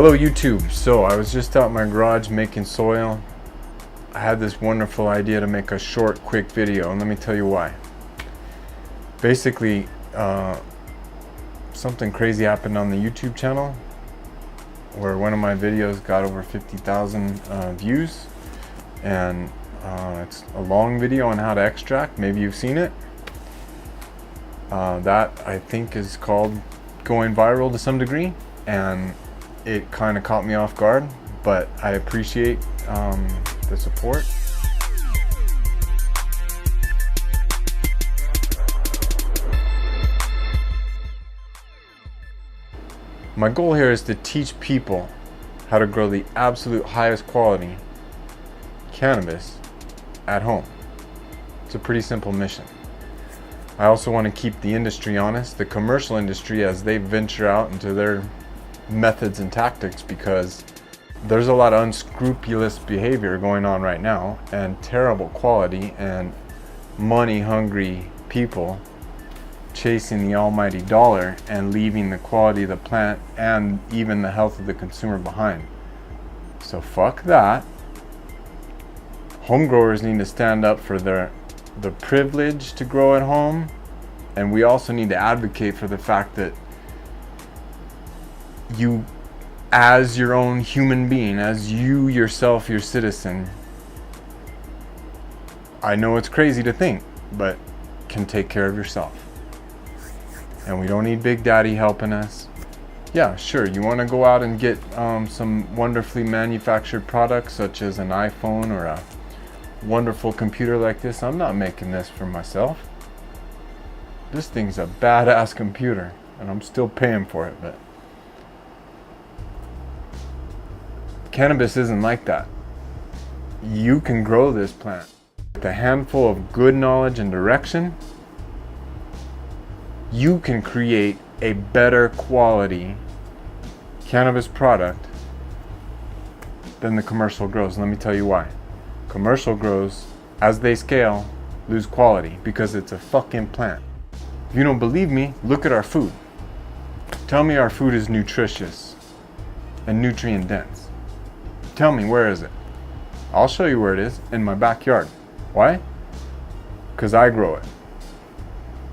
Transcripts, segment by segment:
Hello YouTube. So I was just out in my garage making soil. I had this wonderful idea to make a short, quick video, and let me tell you why. Basically, something crazy happened on the YouTube channel where one of my videos got over 50,000 views, and it's a long video on how to extract. Maybe you've seen it. That I think is called going viral to some degree, and it kind of caught me off guard, but I appreciate the support. My goal here is to teach people how to grow the absolute highest quality cannabis at home. It's a pretty simple mission. I also want to keep the industry honest, the commercial industry, as they venture out into their methods and tactics, because there's a lot of unscrupulous behavior going on right now, and terrible quality, and money hungry people chasing the almighty dollar and leaving the quality of the plant and even the health of the consumer behind. So fuck that. Home growers need to stand up for the privilege to grow at home, and we also need to advocate for the fact that you, as your own human being, as you yourself, your citizen, I know it's crazy to think, but can take care of yourself. And we don't need Big Daddy helping us. Yeah, sure, you want to go out and get some wonderfully manufactured products such as an iPhone or a wonderful computer like this. I'm not making this for myself. This thing's a badass computer, and I'm still paying for it, but cannabis isn't like that. You can grow this plant with a handful of good knowledge and direction. You can create a better quality cannabis product than the commercial grows. And let me tell you why. Commercial grows, as they scale, lose quality because it's a fucking plant. If you don't believe me, look at our food. Tell me our food is nutritious and nutrient dense. Tell me, where is it? I'll show you where it is, in my backyard. Why? Because I grow it.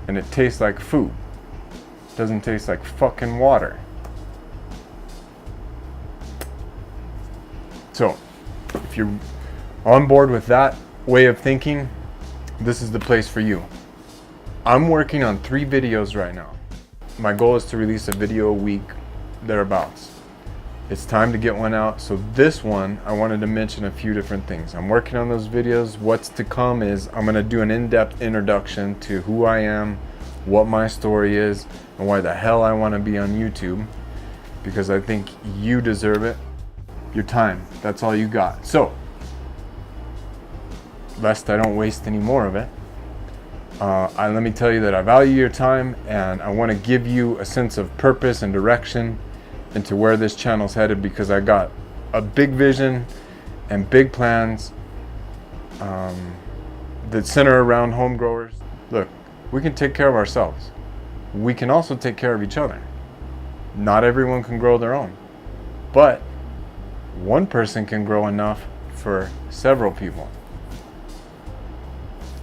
And it tastes like food. It doesn't taste like fucking water. So, if you're on board with that way of thinking, this is the place for you. I'm working on 3 videos right now. My goal is to release a video a week, thereabouts. It's time to get one out. So this one, I wanted to mention a few different things. I'm working on those videos. What's to come is I'm gonna do an in-depth introduction to who I am, what my story is, and why the hell I wanna be on YouTube, because I think you deserve it. Your time, that's all you got. So, lest I don't waste any more of it, let me tell you that I value your time, and I wanna give you a sense of purpose and direction into where this channel's headed, because I got a big vision and big plans that center around home growers. Look, we can take care of ourselves. We can also take care of each other. Not everyone can grow their own, but one person can grow enough for several people.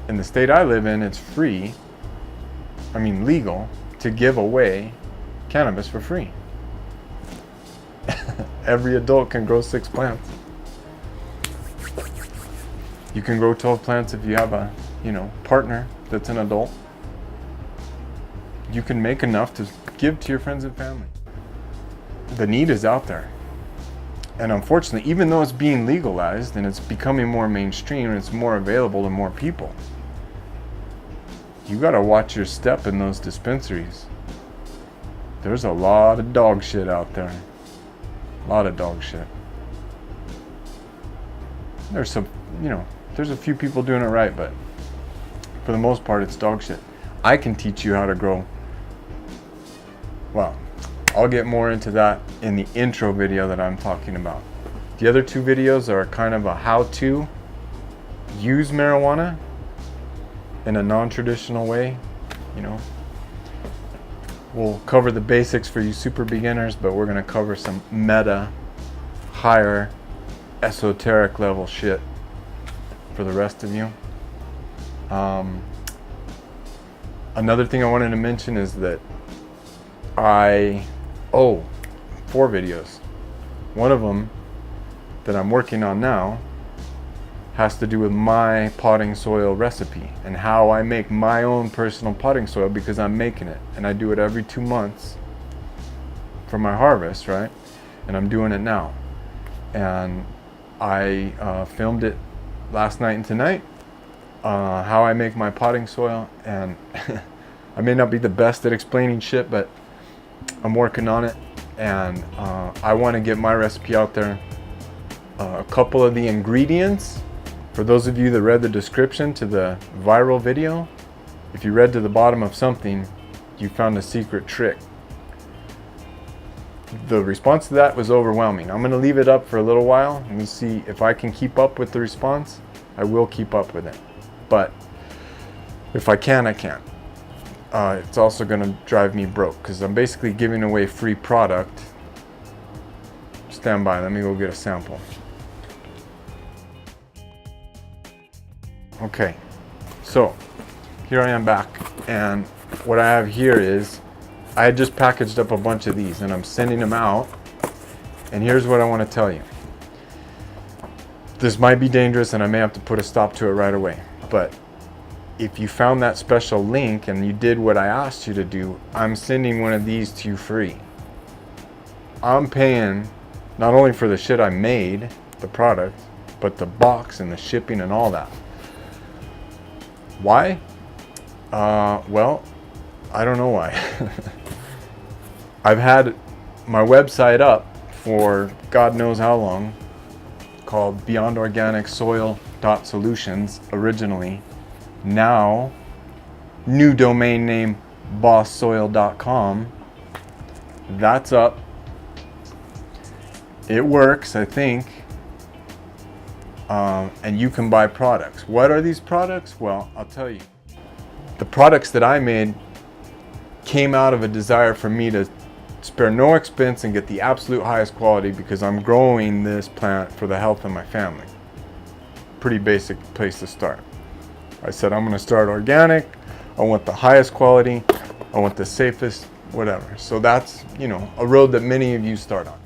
In the state I live in, it's free, legal, to give away cannabis for free. Every adult can grow 6 plants. You can grow 12 plants if you have a, partner that's an adult. You can make enough to give to your friends and family. The need is out there. And unfortunately, even though it's being legalized and it's becoming more mainstream and it's more available to more people, you gotta watch your step in those dispensaries. There's a lot of dog shit out there. A lot of dog shit. There's some, there's a few people doing it right, but for the most part, it's dog shit. I can teach you how to grow. Well, I'll get more into that in the intro video that I'm talking about. The other 2 videos are kind of a how-to use marijuana in a non-traditional way, We'll cover the basics for you super beginners, but we're gonna cover some meta, higher, esoteric level shit for the rest of you. Another thing I wanted to mention is that I owe 4 videos. One of them that I'm working on now has to do with my potting soil recipe and how I make my own personal potting soil, because I'm making it and I do it every 2 months for my harvest, right? And I'm doing it now. And I filmed it last night and tonight, how I make my potting soil, and I may not be the best at explaining shit, but I'm working on it, and I want to get my recipe out there. A couple of the ingredients, for those of you that read the description to the viral video, if you read to the bottom of something, you found a secret trick. The response to that was overwhelming. I'm going to leave it up for a little while and see if I can keep up with the response. I will keep up with it, but if I can, I can. It's also going to drive me broke because I'm basically giving away free product. Stand by, let me go get a sample. Okay, so here I am back, and what I have here is I had just packaged up a bunch of these and I'm sending them out, and here's what I want to tell you. This might be dangerous and I may have to put a stop to it right away, but if you found that special link and you did what I asked you to do, I'm sending one of these to you free. I'm paying not only for the shit I made, the product, but the box and the shipping and all that. Why? Well, I don't know why. I've had my website up for God knows how long, called beyondorganicsoil.solutions originally. Now, new domain name bosssoil.com. That's up. It works, I think. And you can buy products. What are these products? Well, I'll tell you. The products that I made came out of a desire for me to spare no expense and get the absolute highest quality, because I'm growing this plant for the health of my family. Pretty basic place to start. I said, I'm going to start organic. I want the highest quality. I want the safest, whatever. So that's, a road that many of you start on.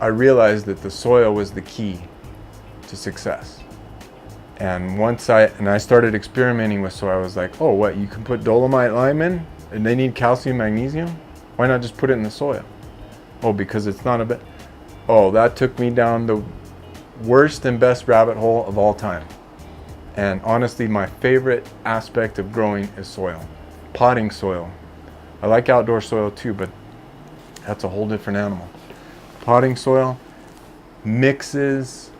I realized that the soil was the key to success. And once I started experimenting with soil, I was like, oh, what, you can put dolomite lime in and they need calcium, magnesium? Why not just put it in the soil? Oh, because it's not a bit. Oh, that took me down the worst and best rabbit hole of all time. And honestly, my favorite aspect of growing is soil, potting soil. I like outdoor soil too, but that's a whole different animal. Potting soil, mixes,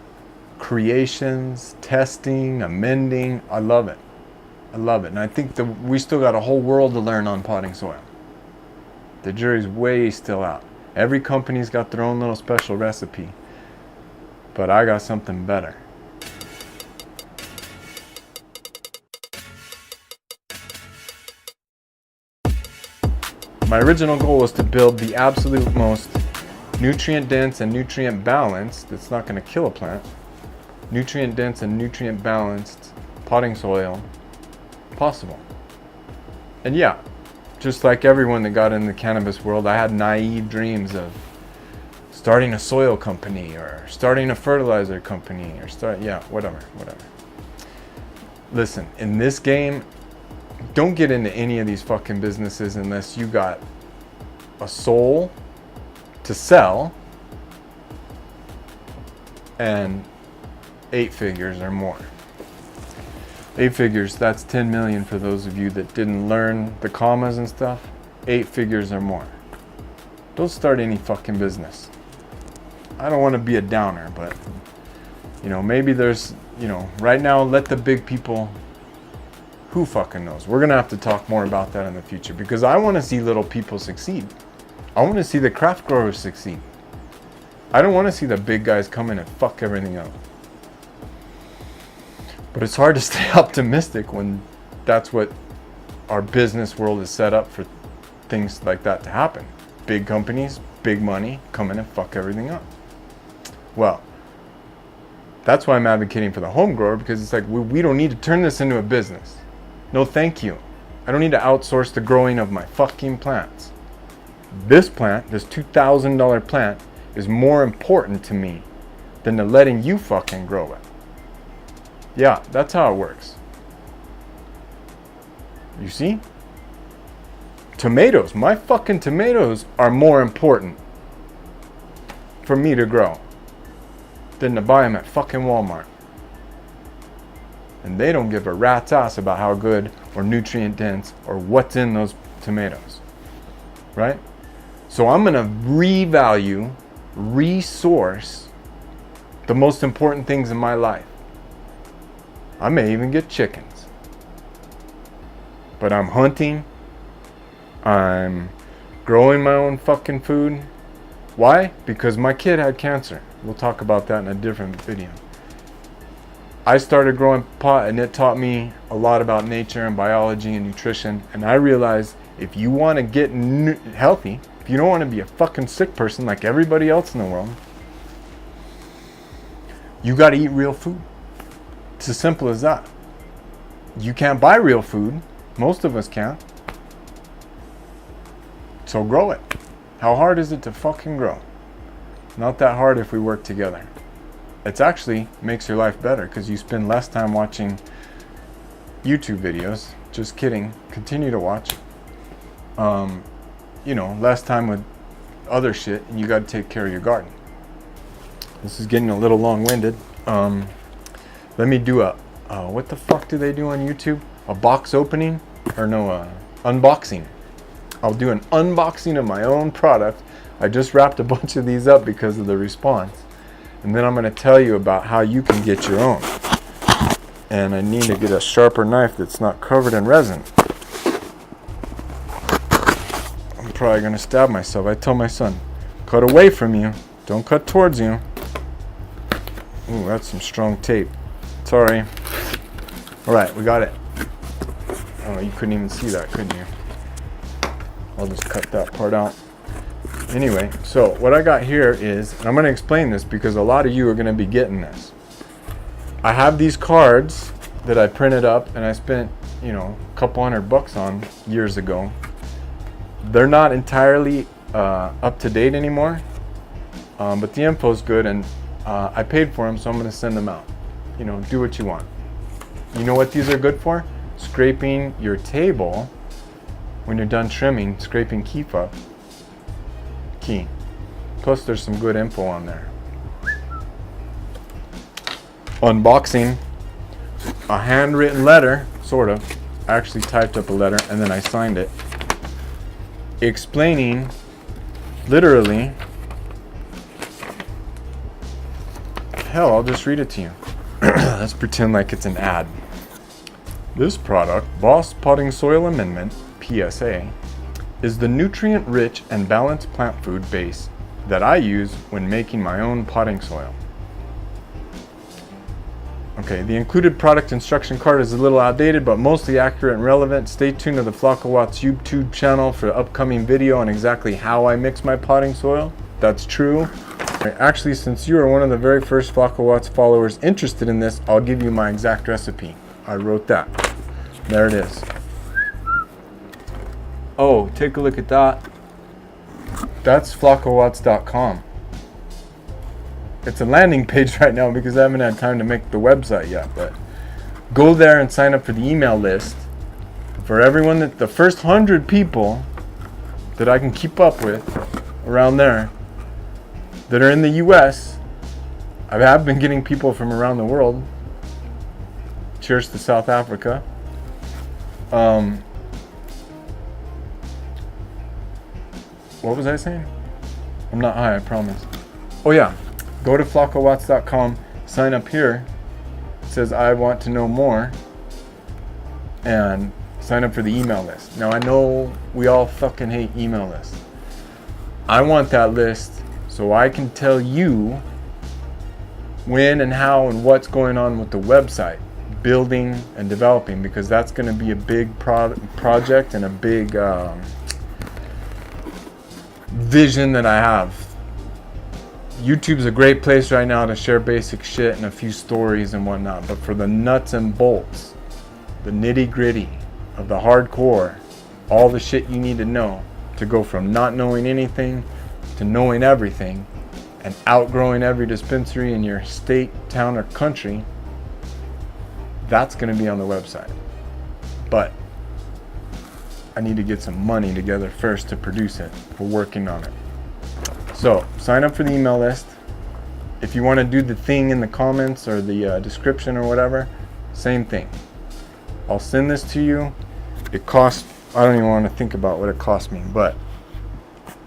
creations, testing, amending. I love it. I love it. And I think that we still got a whole world to learn on potting soil. The jury's way still out. Every company's got their own little special recipe, but I got something better. My original goal was to build the absolute most nutrient dense and nutrient balanced, that's not going to kill a plant, nutrient dense and nutrient balanced potting soil possible. And yeah, just like everyone that got in the cannabis world, I had naive dreams of starting a soil company or starting a fertilizer company or whatever. Listen, in this game, don't get into any of these fucking businesses unless you got a soul to sell and 8 figures or more. 8 figures, that's 10 million for those of you that didn't learn the commas and stuff. 8 figures or more. Don't start any fucking business. I don't want to be a downer, but maybe there's, right now, let the big people, who fucking knows? We're going to have to talk more about that in the future, because I want to see little people succeed. I want to see the craft growers succeed. I don't want to see the big guys come in and fuck everything up. But it's hard to stay optimistic when that's what our business world is set up for things like that to happen. Big companies, big money, come in and fuck everything up. Well, that's why I'm advocating for the home grower, because it's like, we don't need to turn this into a business. No, thank you. I don't need to outsource the growing of my fucking plants. This plant, this $2,000 plant, is more important to me than to letting you fucking grow it. Yeah, that's how it works. You see? Tomatoes, my fucking tomatoes are more important for me to grow than to buy them at fucking Walmart. And they don't give a rat's ass about how good or nutrient dense or what's in those tomatoes. Right? So I'm going to revalue, resource the most important things in my life. I may even get chickens. But I'm hunting. I'm growing my own fucking food. Why? Because my kid had cancer. We'll talk about that in a different video. I started growing pot, and it taught me a lot about nature and biology and nutrition. And I realized if you want to get healthy, if you don't want to be a fucking sick person like everybody else in the world, you got to eat real food. It's as simple as that. You can't buy real food. Most of us can't. So grow it. How hard is it to fucking grow? Not that hard if we work together. It actually makes your life better because you spend less time watching YouTube videos. Just kidding. Continue to watch. Less time with other shit, and you got to take care of your garden. This is getting a little long-winded. Let me do what the fuck do they do on YouTube? A box opening? Or no, unboxing. I'll do an unboxing of my own product. I just wrapped a bunch of these up because of the response. And then I'm going to tell you about how you can get your own. And I need to get a sharper knife that's not covered in resin. I'm probably going to stab myself. I tell my son, cut away from you. Don't cut towards you. Ooh, that's some strong tape. Sorry. Alright, we got it. Oh, you couldn't even see that, couldn't you? I'll just cut that part out. Anyway, so what I got here is, and I'm going to explain this because a lot of you are going to be getting this. I have these cards that I printed up and I spent, a couple $100 on years ago. They're not entirely up to date anymore, but the info's good, and I paid for them, so I'm going to send them out. Do what you want. You know what these are good for? Scraping your table when you're done trimming, scraping keep up. Key. Plus there's some good info on there. Unboxing. A handwritten letter, sort of. I actually typed up a letter and then I signed it. Explaining, literally. Hell, I'll just read it to you. Let's pretend like it's an ad. This product, Boss Potting Soil Amendment, PSA, is the nutrient-rich and balanced plant food base that I use when making my own potting soil. Okay, the included product instruction card is a little outdated, but mostly accurate and relevant. Stay tuned to the Flaco Watts YouTube channel for the upcoming video on exactly how I mix my potting soil. That's true. Actually, since you are one of the very first Flaco Watts followers interested in this, I'll give you my exact recipe. I wrote that. There it is. Oh, take a look at that. That's flacowatts.com. It's a landing page right now because I haven't had time to make the website yet, but go there and sign up for the email list for everyone, that the first 100 people that I can keep up with around there that are in the US. I have been getting people from around the world. Cheers to South Africa. What was I saying? I'm not high, I promise. Oh yeah, go to flacowatts.com, sign up here. It says I want to know more, and sign up for the email list. Now I know we all fucking hate email lists. I want that list so I can tell you when and how and what's going on with the website, building and developing, because that's going to be a big project and a big vision that I have. YouTube's a great place right now to share basic shit and a few stories and whatnot, but for the nuts and bolts, the nitty gritty of the hardcore, all the shit you need to know to go from not knowing anything to knowing everything and outgrowing every dispensary in your state, town, or country, that's going to be on the website. But I need to get some money together first to produce it. We're working on it. So sign up for the email list. If you want to do the thing in the comments or the description or whatever, same thing. I'll send this to you. It costs, I don't even want to think about what it cost me, but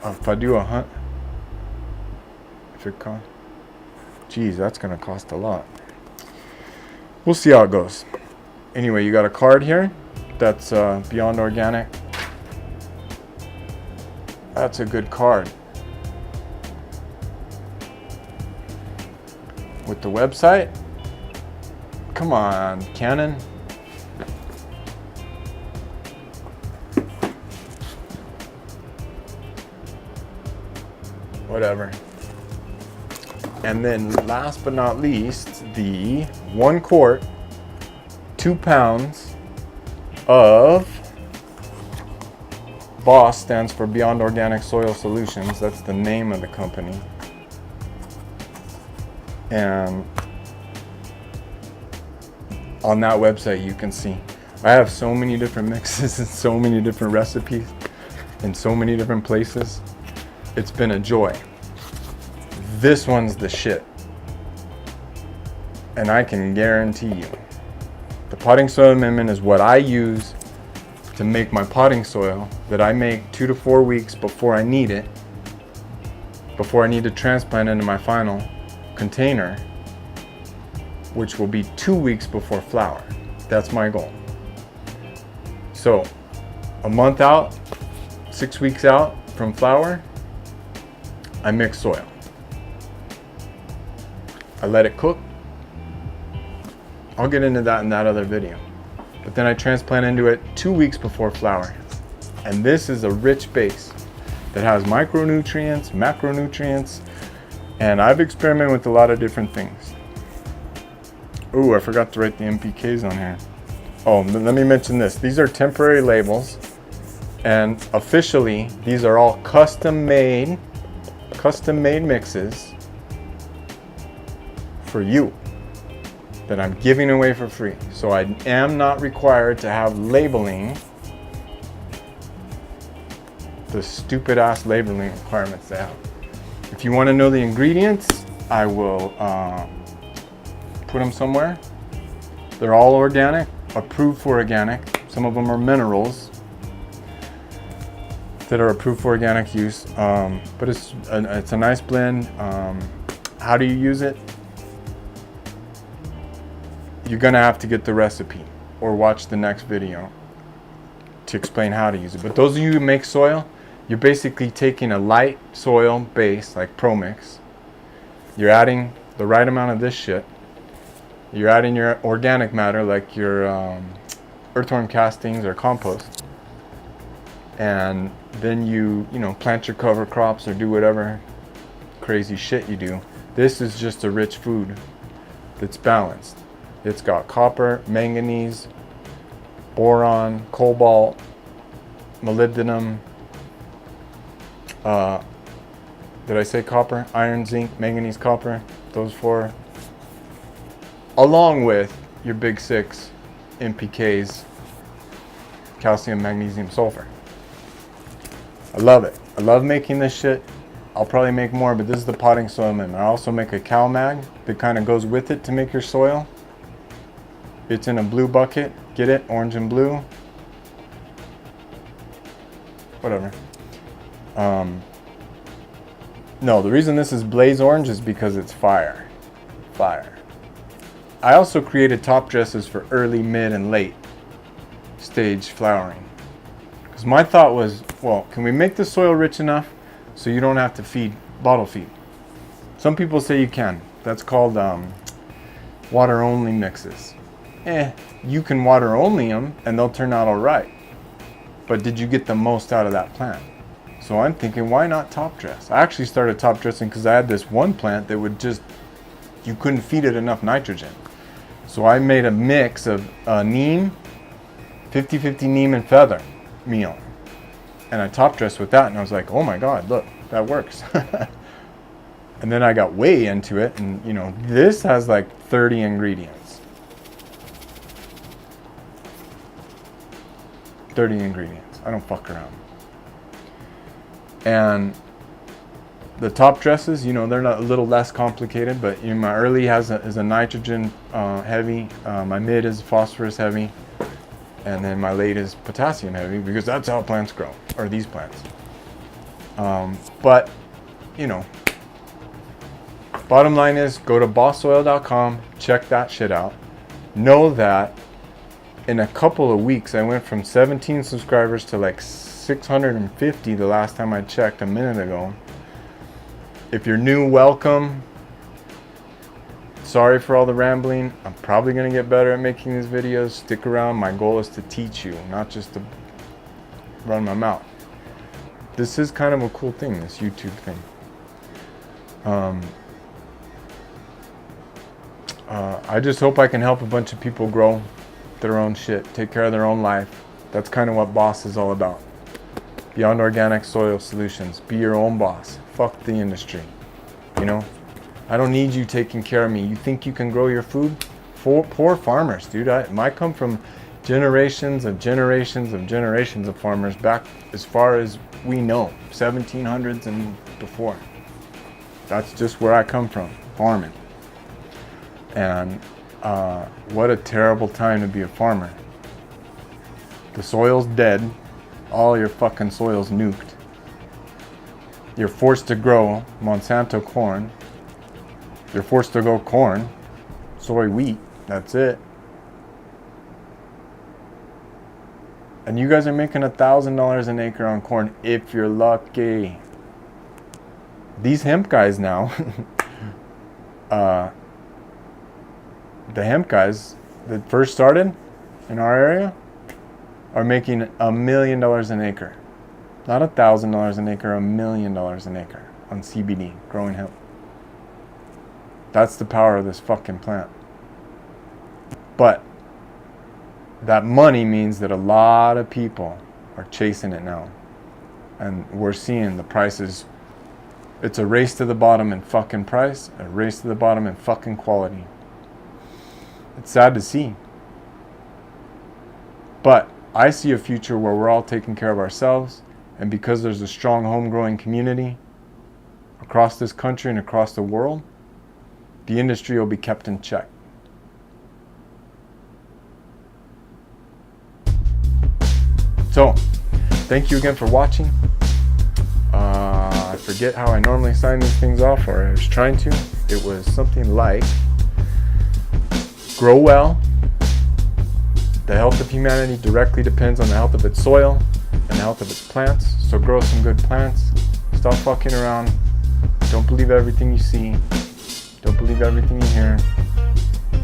if I do a hunt, if it costs, geez, that's going to cost a lot. We'll see how it goes. Anyway, you got a card here that's Beyond Organic. That's a good card. With the website? Come on, Canon. Whatever. And then last but not least, the 1 quart, 2 pounds of BOSS, stands for Beyond Organic Soil Solutions. That's the name of the company. And on that website you can see I have so many different mixes and so many different recipes in so many different places. It's been a joy. This one's the shit. And I can guarantee you, the potting soil amendment is what I use to make my potting soil that I make 2 to 4 weeks before I need it, before I need to transplant into my final container, which will be 2 weeks before flower. That's my goal. So a month out, 6 weeks out from flower, I mix soil. I let it cook. I'll get into that in that other video. But then I transplant into it 2 weeks before flower. And this is a rich base that has micronutrients, macronutrients, and I've experimented with a lot of different things. Ooh, I forgot to write the NPKs on here. Oh, let me mention this. These are temporary labels, and officially, these are all custom-made mixes for you that I'm giving away for free. So I am not required to have labeling, the stupid-ass labeling requirements they have. If you want to know the ingredients, I will put them somewhere. They're all organic, approved for organic. Some of them are minerals that are approved for organic use. But it's a nice blend. How do you use it? You're gonna have to get the recipe or watch the next video to explain how to use it. But those of you who make soil, you're basically taking a light soil base like Pro Mix. You're adding the right amount of this shit. You're adding your organic matter like your earthworm castings or compost. And then you plant your cover crops or do whatever crazy shit you do. This is just a rich food that's balanced. It's got copper, manganese, boron, cobalt, molybdenum. Did I say copper? Iron, zinc, manganese, copper. Those 4. Along with your big 6 NPKs, calcium, magnesium, sulfur. I love it. I love making this shit. I'll probably make more, but this is the potting soil amendment. I also make a cow mag that kind of goes with it to make your soil. It's in a blue bucket. Get it? Orange and blue. Whatever. No, the reason this is blaze orange is because it's fire. Fire. I also created top dresses for early, mid, and late stage flowering. Because my thought was, well, can we make the soil rich enough so you don't have to bottle feed? Some people say you can. That's called water only mixes. You can water only them and they'll turn out all right. But did you get the most out of that plant? So I'm thinking, why not top dress? I actually started top dressing because I had this one plant that would just, you couldn't feed it enough nitrogen. So I made a mix of neem, 50-50 neem and feather meal. And I top dressed with that, and I was like, oh my God, look, that works. And then I got way into it, and you know, this has like 30 ingredients. 30 ingredients. I don't fuck around. And the top dresses, you know, they're not a little less complicated, but you know, my early is a nitrogen heavy, my mid is phosphorus heavy, and then my late is potassium heavy, because that's how plants grow, or these plants. But, you know, bottom line is, go to bossoil.com, check that shit out. Know that in a couple of weeks, I went from 17 subscribers to like 650 the last time I checked a minute ago. If you're new, welcome. Sorry for all the rambling. I'm probably going to get better at making these videos. Stick around. My goal is to teach you, not just to run my mouth. This is kind of a cool thing, this YouTube thing. I just hope I can help a bunch of people grow their own shit, take care of their own life. That's kind of what Boss is all about. Beyond Organic Soil Solutions. Be your own boss. Fuck the industry. You know? I don't need you taking care of me. You think you can grow your food? Poor farmers, dude. I come from generations of farmers back as far as we know. 1700s and before. That's just where I come from. Farming. And what a terrible time to be a farmer. The soil's dead. All your fucking soil's nuked. You're forced to grow Monsanto corn. You're forced to grow corn, soy, wheat. That's it. And you guys are making $1,000 an acre on corn if you're lucky. These hemp guys now, the hemp guys that first started in our area are making $1 million an acre. Not $1,000 an acre, $1 million an acre on CBD, growing hemp. That's the power of this fucking plant. But that money means that a lot of people are chasing it now. And we're seeing the prices. It's a race to the bottom in fucking price, a race to the bottom in fucking quality. It's sad to see. But I see a future where we're all taking care of ourselves, and because there's a strong home growing community across this country and across the world, the industry will be kept in check. So, thank you again for watching. I forget how I normally sign these things off, or I was trying to. It was something like, grow well. The health of humanity directly depends on the health of its soil and the health of its plants. So grow some good plants. Stop fucking around. Don't believe everything you see. Don't believe everything you hear.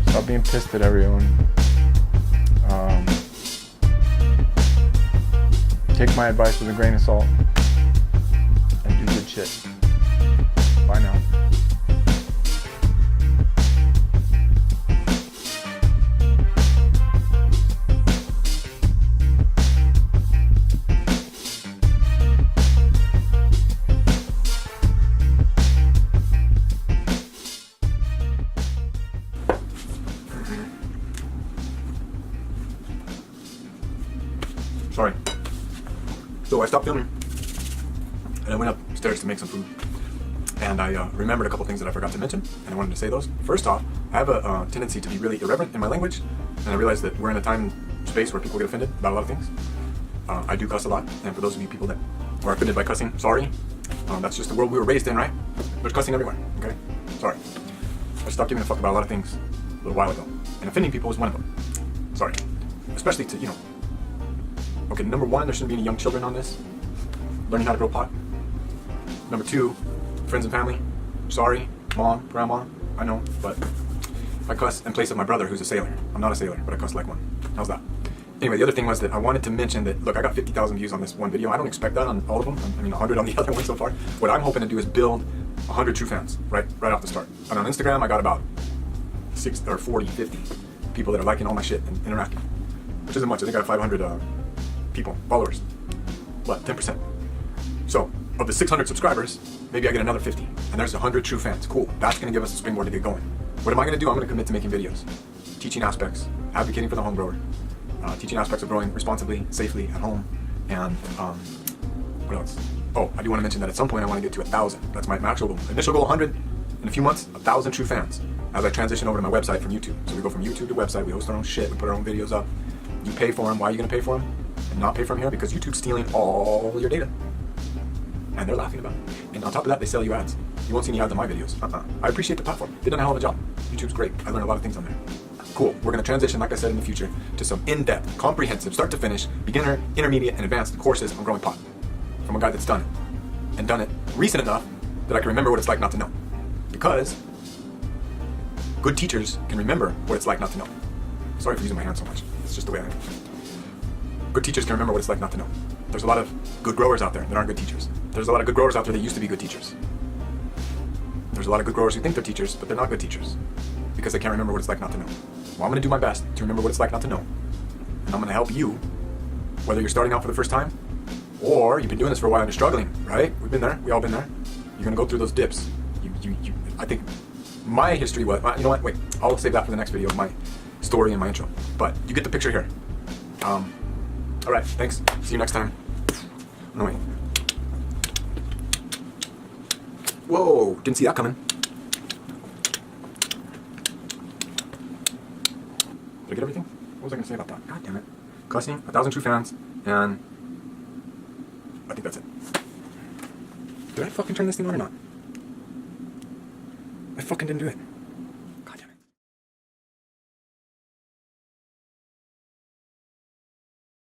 Stop being pissed at everyone. Take my advice with a grain of salt. And do good shit. Bye now. Sorry. So I stopped filming and I went upstairs to make some food. And I remembered a couple things that I forgot to mention, and I wanted to say those. First off, I have a tendency to be really irreverent in my language, and I realize that we're in a time and space where people get offended about a lot of things. I do cuss a lot, and for those of you people that are offended by cussing, sorry. That's just the world we were raised in, right? There's cussing everywhere, okay? Sorry. I stopped giving a fuck about a lot of things a little while ago, and offending people is one of them. Sorry. Especially to, you know, okay, number one, there shouldn't be any young children on this. Learning how to grow pot. Number two, friends and family. Sorry, mom, grandma, I know, but I cuss in place of my brother who's a sailor. I'm not a sailor, but I cuss like one. How's that? Anyway, the other thing was that I wanted to mention that, look, I got 50,000 views on this one video. I don't expect that on all of them. I mean, 100 on the other one so far. What I'm hoping to do is build 100 true fans right off the start. And on Instagram, I got about 60 or 40, 50 people that are liking all my shit and interacting, which isn't much. I think I have 500 people, followers, what, 10%. So of the 600 subscribers, maybe I get another 50, and there's 100 true fans. Cool. That's going to give us a springboard to get going. What am I going to do? I'm going to commit to making videos, teaching aspects, advocating for the home grower, teaching aspects of growing responsibly, safely at home, and what else? Oh, I do want to mention that at some point I want to get to 1,000. That's my actual goal. Initial goal, 100. In a few months, 1,000 true fans as I transition over to my website from YouTube. So we go from YouTube to website, we host our own shit, we put our own videos up. You pay for them. Why are you going to pay for them and not pay for them here? Because YouTube's stealing all your data. And they're laughing about it. And on top of that, they sell you ads. You won't see any ads on my videos. I appreciate the platform. They've done a hell of a job. YouTube's great. I learned a lot of things on there. Cool. We're going to transition, like I said, in the future to some in-depth, comprehensive, start to finish, beginner, intermediate, and advanced courses on growing pot from a guy that's done it. And done it recent enough that I can remember what it's like not to know. Because good teachers can remember what it's like not to know. Sorry for using my hand so much. It's just the way I am. Good teachers can remember what it's like not to know. There's a lot of good growers out there that aren't good teachers. There's a lot of good growers out there that used to be good teachers. There's a lot of good growers who think they're teachers, but they're not good teachers because they can't remember what it's like not to know. Well, I'm going to do my best to remember what it's like not to know. And I'm going to help you, whether you're starting out for the first time or you've been doing this for a while and you're struggling, right? We've been there. We all been there. You're going to go through those dips. I think my history was, you know what? Wait, I'll save that for the next video, my story and my intro. But you get the picture here. All right, thanks. See you next time. No, wait. Whoa, didn't see that coming. Did I get everything? What was I going to say about that? God damn it. Cussing, 1,000 true fans, and I think that's it. Did I fucking turn this thing on or not? I fucking didn't do it.